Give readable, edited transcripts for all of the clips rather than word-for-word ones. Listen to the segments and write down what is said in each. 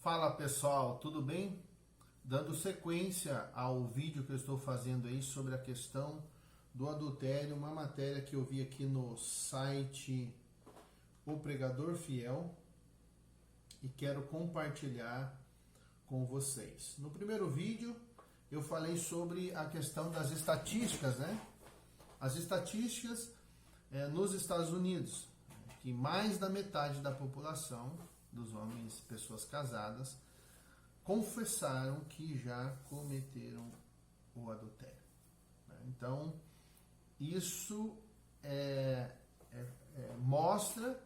Fala pessoal, tudo bem? Dando sequência ao vídeo que eu estou fazendo aí sobre a questão do adultério, uma matéria que eu vi aqui no site O Pregador Fiel e quero compartilhar com vocês. No primeiro vídeo eu falei sobre a questão das estatísticas, né? As estatísticas nos Estados Unidos, que mais da metade da população dos homens, pessoas casadas, confessaram que já cometeram o adultério. Então, isso mostra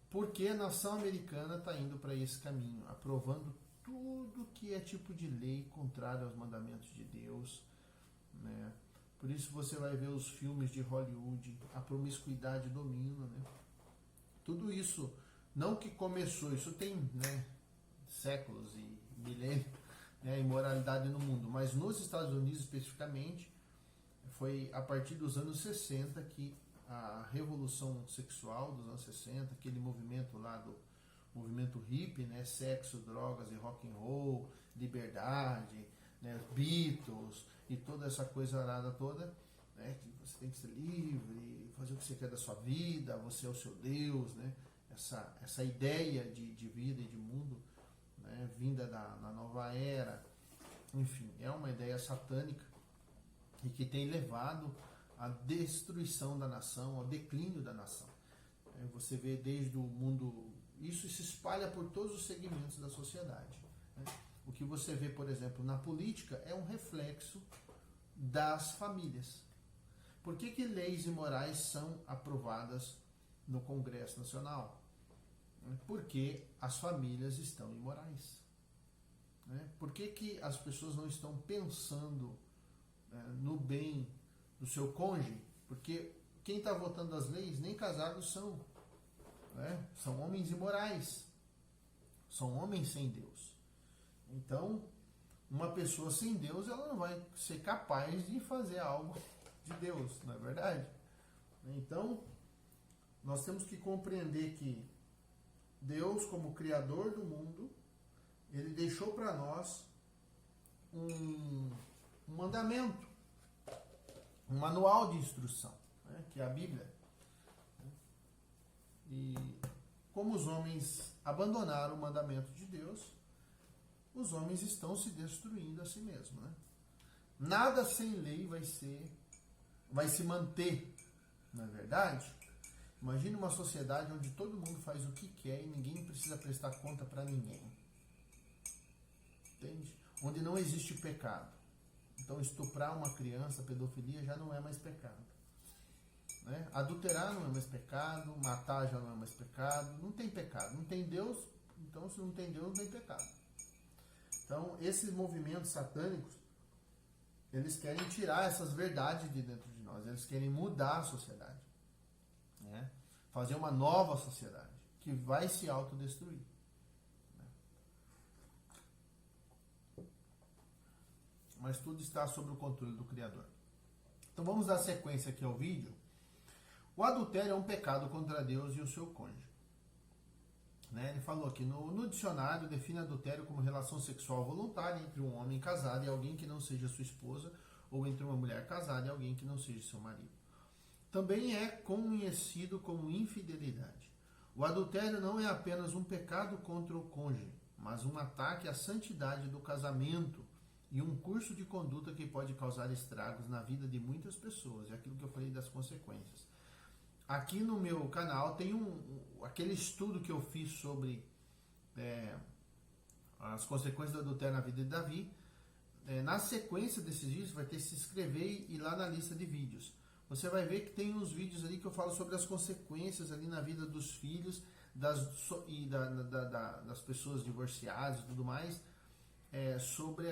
porque a nação americana está indo para esse caminho, aprovando tudo que é tipo de lei contrário aos mandamentos de Deus, né? Por isso você vai ver os filmes de Hollywood, a promiscuidade domina, né? Tudo isso, não que começou, isso tem, né, séculos e milênios, né, imoralidade no mundo, mas nos Estados Unidos especificamente, foi a partir dos anos 60 que a revolução sexual dos anos 60, aquele movimento lá do movimento hippie, né, sexo, drogas e rock and roll, liberdade, né, Beatles e toda essa coisa arada toda, né, que você tem que ser livre, fazer o que você quer da sua vida, você é o seu Deus, né, essa ideia de vida e de mundo, né, vinda da nova era, enfim, é uma ideia satânica e que tem levado à destruição da nação, ao declínio da nação. Você vê desde o mundo, isso se espalha por todos os segmentos da sociedade, né? O que você vê, por exemplo, na política é um reflexo das famílias. Por que leis imorais são aprovadas no Congresso Nacional? Porque as famílias estão imorais. Por que as pessoas não estão pensando no bem do seu cônjuge? Porque quem está votando as leis nem casados são. São homens imorais. São homens sem Deus. Então, uma pessoa sem Deus, ela não vai ser capaz de fazer algo de Deus, não é verdade? Então, nós temos que compreender que Deus, como Criador do mundo, Ele deixou para nós um mandamento, um manual de instrução, né, que é a Bíblia. E como os homens abandonaram o mandamento de Deus, os homens estão se destruindo a si mesmos, né? Nada sem lei vai se manter, não é verdade? Imagine uma sociedade onde todo mundo faz o que quer e ninguém precisa prestar conta para ninguém. Entende? Onde não existe pecado. Então, estuprar uma criança, pedofilia, já não é mais pecado. Né? Adulterar não é mais pecado, matar já não é mais pecado. Não tem pecado. Não tem Deus, então se não tem Deus, não tem pecado. Então, esses movimentos satânicos, eles querem tirar essas verdades de dentro de nós. Eles querem mudar a sociedade. Né? Fazer uma nova sociedade que vai se autodestruir. Mas tudo está sob o controle do Criador. Então vamos dar sequência aqui ao vídeo. O adultério é um pecado contra Deus e o seu cônjuge. Ele falou aqui, no dicionário define adultério como relação sexual voluntária entre um homem casado e alguém que não seja sua esposa, ou entre uma mulher casada e alguém que não seja seu marido. Também é conhecido como infidelidade. O adultério não é apenas um pecado contra o cônjuge, mas um ataque à santidade do casamento e um curso de conduta que pode causar estragos na vida de muitas pessoas. É aquilo que eu falei das consequências. Aqui no meu canal tem aquele estudo que eu fiz sobre as consequências do adultério na vida de Davi. Na sequência desses vídeos, vai ter que se inscrever e ir lá na lista de vídeos. Você vai ver que tem uns vídeos ali que eu falo sobre as consequências ali na vida dos filhos das pessoas divorciadas e tudo mais, sobre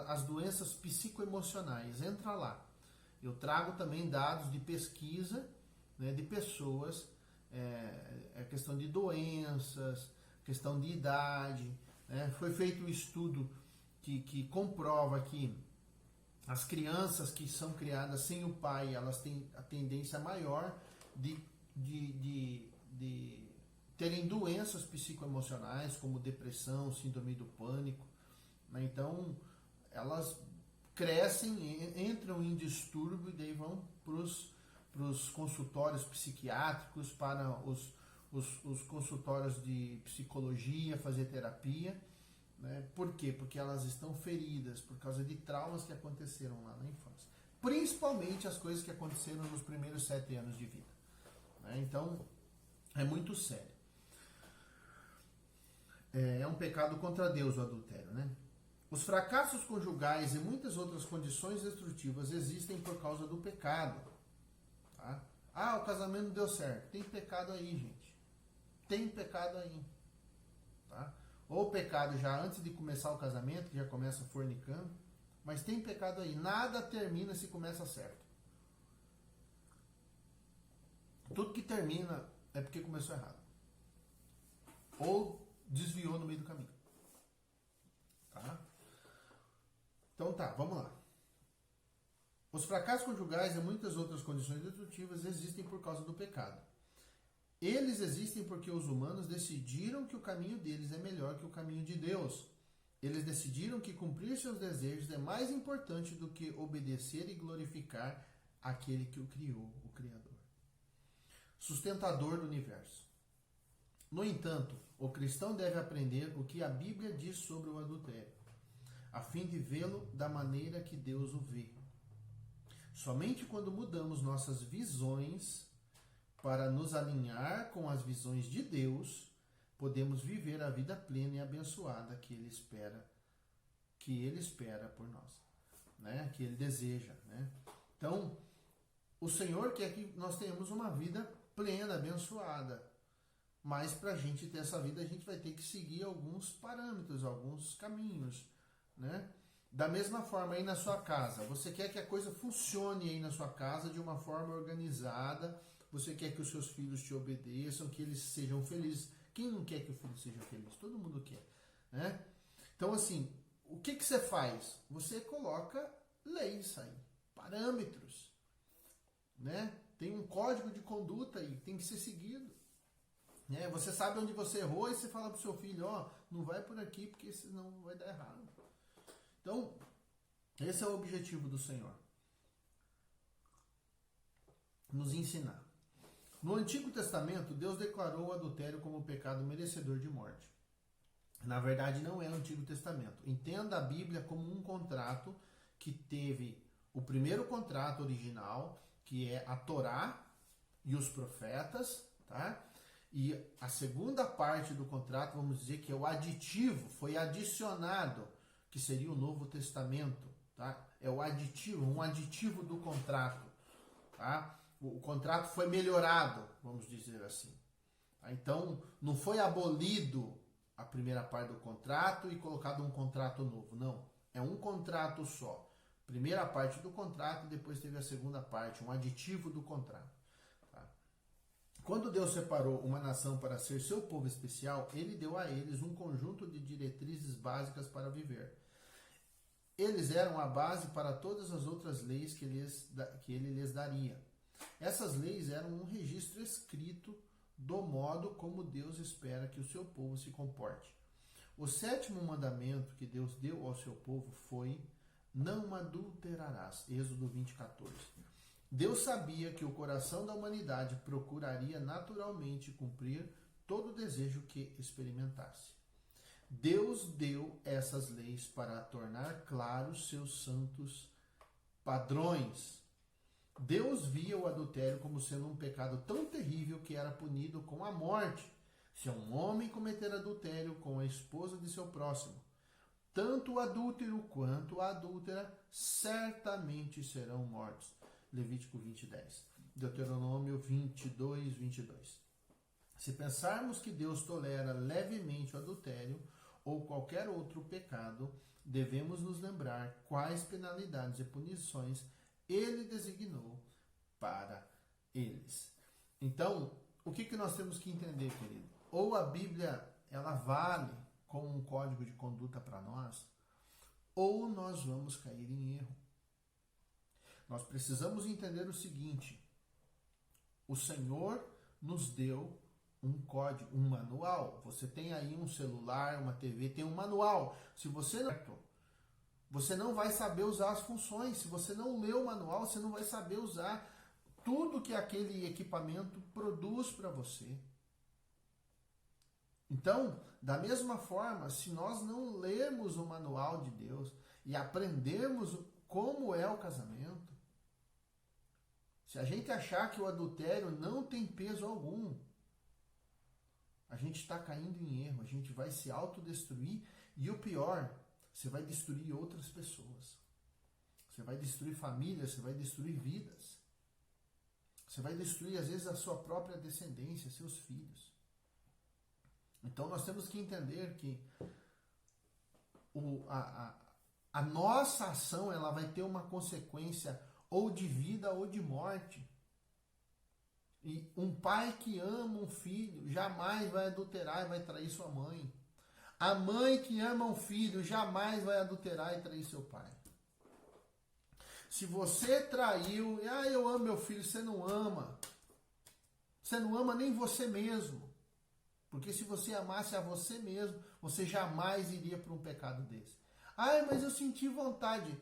as doenças psicoemocionais. Entra lá. Eu trago também dados de pesquisa, né, de pessoas, questão de doenças, questão de idade. Né? Foi feito um estudo que comprova que as crianças que são criadas sem o pai, elas têm a tendência maior de ter terem doenças psicoemocionais, como depressão, síndrome do pânico, né? Então, elas crescem, entram em distúrbio e daí vão para os consultórios psiquiátricos, para os consultórios de psicologia, fazer terapia, né? Por quê? Porque elas estão feridas por causa de traumas que aconteceram lá na infância. Principalmente as coisas que aconteceram nos primeiros 7 anos de vida, né? Então, é muito sério. É um pecado contra Deus o adultério, né? Os fracassos conjugais e muitas outras condições destrutivas existem por causa do pecado. Tá? Ah, o casamento não deu certo. Tem pecado aí, gente. Tem pecado aí. Tá? Ou pecado já antes de começar o casamento, que já começa fornicando. Mas tem pecado aí. Nada termina se começa certo. Tudo que termina é porque começou errado. Ou desviou no meio do caminho. Tá? Então tá, vamos lá. Os fracassos conjugais e muitas outras condições destrutivas existem por causa do pecado. Eles existem porque os humanos decidiram que o caminho deles é melhor que o caminho de Deus. Eles decidiram que cumprir seus desejos é mais importante do que obedecer e glorificar aquele que o criou, o Criador. Sustentador do universo. No entanto, o cristão deve aprender o que a Bíblia diz sobre o adultério, a fim de vê-lo da maneira que Deus o vê. Somente quando mudamos nossas visões para nos alinhar com as visões de Deus, podemos viver a vida plena e abençoada que Ele espera por nós, né? Que Ele deseja, né? Então, o Senhor quer que nós tenhamos uma vida plena, abençoada. Mas para a gente ter essa vida, a gente vai ter que seguir alguns parâmetros, alguns caminhos, né? Da mesma forma aí na sua casa, você quer que a coisa funcione aí na sua casa de uma forma organizada, você quer que os seus filhos te obedeçam, que eles sejam felizes. Quem não quer que o filho seja feliz? Todo mundo quer, né? Então assim, o que você faz? Você coloca leis aí, parâmetros, né? Tem um código de conduta aí, tem que ser seguido. Você sabe onde você errou e você fala pro seu filho, ó, não vai por aqui porque senão vai dar errado. Então, esse é o objetivo do Senhor. Nos ensinar. No Antigo Testamento, Deus declarou o adultério como pecado merecedor de morte. Na verdade, não é o Antigo Testamento. Entenda a Bíblia como um contrato que teve o primeiro contrato original, que é a Torá e os profetas, tá? E a segunda parte do contrato, vamos dizer que é o aditivo, foi adicionado, que seria o Novo Testamento, tá? É o aditivo, um aditivo do contrato, tá? O contrato foi melhorado, vamos dizer assim. Então, não foi abolido a primeira parte do contrato e colocado um contrato novo, não. É um contrato só. Primeira parte do contrato e depois teve a segunda parte, um aditivo do contrato. Quando Deus separou uma nação para ser seu povo especial, Ele deu a eles um conjunto de diretrizes básicas para viver. Eles eram a base para todas as outras leis que Ele lhes daria. Essas leis eram um registro escrito do modo como Deus espera que o seu povo se comporte. O sétimo mandamento que Deus deu ao seu povo foi: não adulterarás. Êxodo 20:14. Deus sabia que o coração da humanidade procuraria naturalmente cumprir todo desejo que experimentasse. Deus deu essas leis para tornar claros seus santos padrões. Deus via o adultério como sendo um pecado tão terrível que era punido com a morte se um homem cometer adultério com a esposa de seu próximo. Tanto o adúltero quanto a adúltera certamente serão mortos. Levítico 20:10. Deuteronômio 22:22. Se pensarmos que Deus tolera levemente o adultério ou qualquer outro pecado, devemos nos lembrar quais penalidades e punições Ele designou para eles. Então, o que nós temos que entender, querido? Ou a Bíblia ela vale como um código de conduta para nós, ou nós vamos cair em erro. Nós precisamos entender o seguinte: o Senhor nos deu um código, um manual. Você tem aí um celular, uma TV, tem um manual. Se você não vai saber usar as funções. Se você não lê o manual, você não vai saber usar tudo que aquele equipamento produz para você. Então, da mesma forma, se nós não lermos o manual de Deus e aprendermos como é o casamento, se a gente achar que o adultério não tem peso algum, a gente está caindo em erro, a gente vai se autodestruir e o pior, você vai destruir outras pessoas. Você vai destruir famílias, você vai destruir vidas. Você vai destruir, às vezes, a sua própria descendência, seus filhos. Então, nós temos que entender que a nossa ação ela vai ter uma consequência ou de vida ou de morte. E um pai que ama um filho jamais vai adulterar e vai trair sua mãe. A mãe que ama um filho jamais vai adulterar e trair seu pai. Se você traiu, eu amo meu filho, você não ama. Você não ama nem você mesmo. Porque se você amasse a você mesmo, você jamais iria para um pecado desse. Mas eu senti vontade.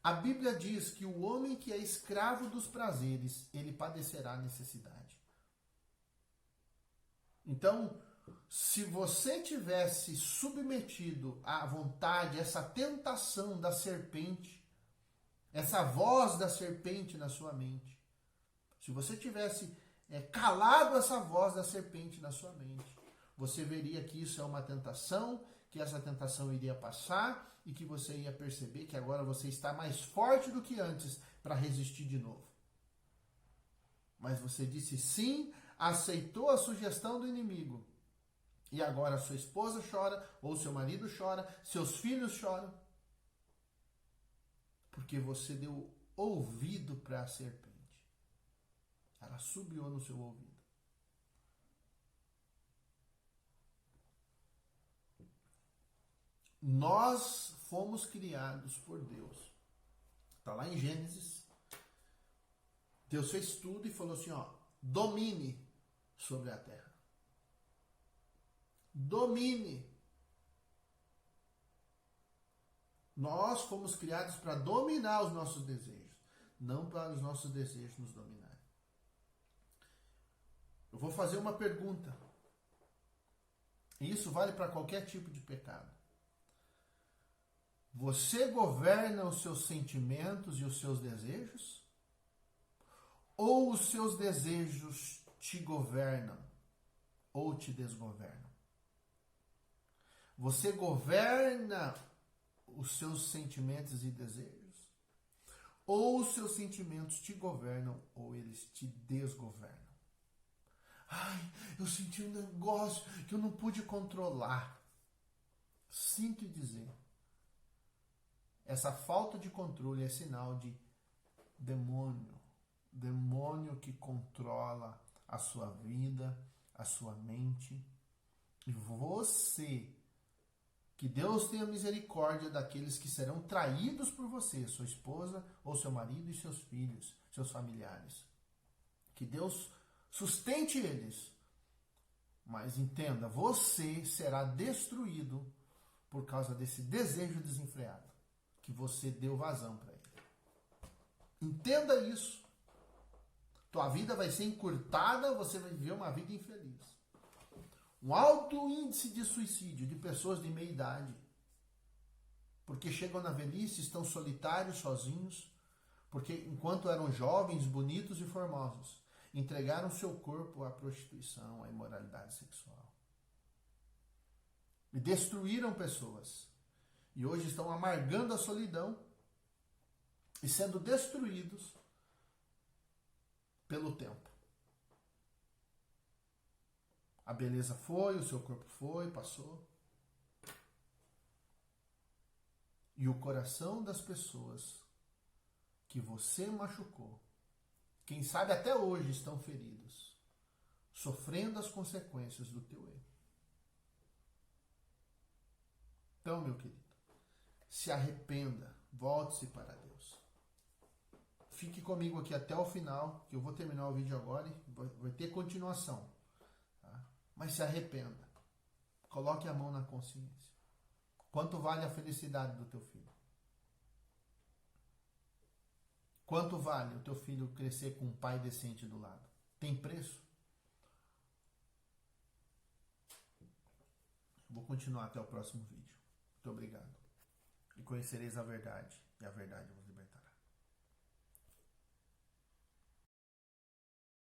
A Bíblia diz que o homem que é escravo dos prazeres, ele padecerá necessidade. Então, se você tivesse submetido à vontade, essa tentação da serpente, essa voz da serpente na sua mente, se você tivesse calado essa voz da serpente na sua mente, você veria que isso é uma tentação, que essa tentação iria passar e que você ia perceber que agora você está mais forte do que antes para resistir de novo. Mas você disse sim, aceitou a sugestão do inimigo. E agora sua esposa chora, ou seu marido chora, seus filhos choram. Porque você deu ouvido para a serpente. Ela subiu no seu ouvido. Nós fomos criados por Deus. Está lá em Gênesis. Deus fez tudo e falou assim, domine sobre a terra. Domine. Nós fomos criados para dominar os nossos desejos, não para os nossos desejos nos dominarem. Eu vou fazer uma pergunta. E isso vale para qualquer tipo de pecado. Você governa os seus sentimentos e os seus desejos? Ou os seus desejos te governam ou te desgovernam? Você governa os seus sentimentos e desejos? Ou os seus sentimentos te governam ou eles te desgovernam? Eu senti um negócio que eu não pude controlar. Sinto dizer, essa falta de controle é sinal de demônio. Demônio que controla a sua vida, a sua mente. E você, que Deus tenha misericórdia daqueles que serão traídos por você, sua esposa ou seu marido e seus filhos, seus familiares. Que Deus sustente eles. Mas entenda, você será destruído por causa desse desejo desenfreado que você deu vazão para ele. Entenda isso. Tua vida vai ser encurtada, você vai viver uma vida infeliz. Um alto índice de suicídio de pessoas de meia idade, porque chegam na velhice, estão solitários, sozinhos, porque enquanto eram jovens, bonitos e formosos, entregaram seu corpo à prostituição, à imoralidade sexual. E destruíram pessoas. E hoje estão amargando a solidão e sendo destruídos pelo tempo. A beleza foi, o seu corpo foi, passou. E o coração das pessoas que você machucou, quem sabe até hoje estão feridos, sofrendo as consequências do teu erro. Então, meu querido, se arrependa, volte-se para Deus. Fique comigo aqui até o final, que eu vou terminar o vídeo agora e vai ter continuação. Tá? Mas se arrependa. Coloque a mão na consciência. Quanto vale a felicidade do teu filho? Quanto vale o teu filho crescer com um pai decente do lado? Tem preço? Vou continuar até o próximo vídeo. Muito obrigado. E conhecereis a verdade, e a verdade vos libertará.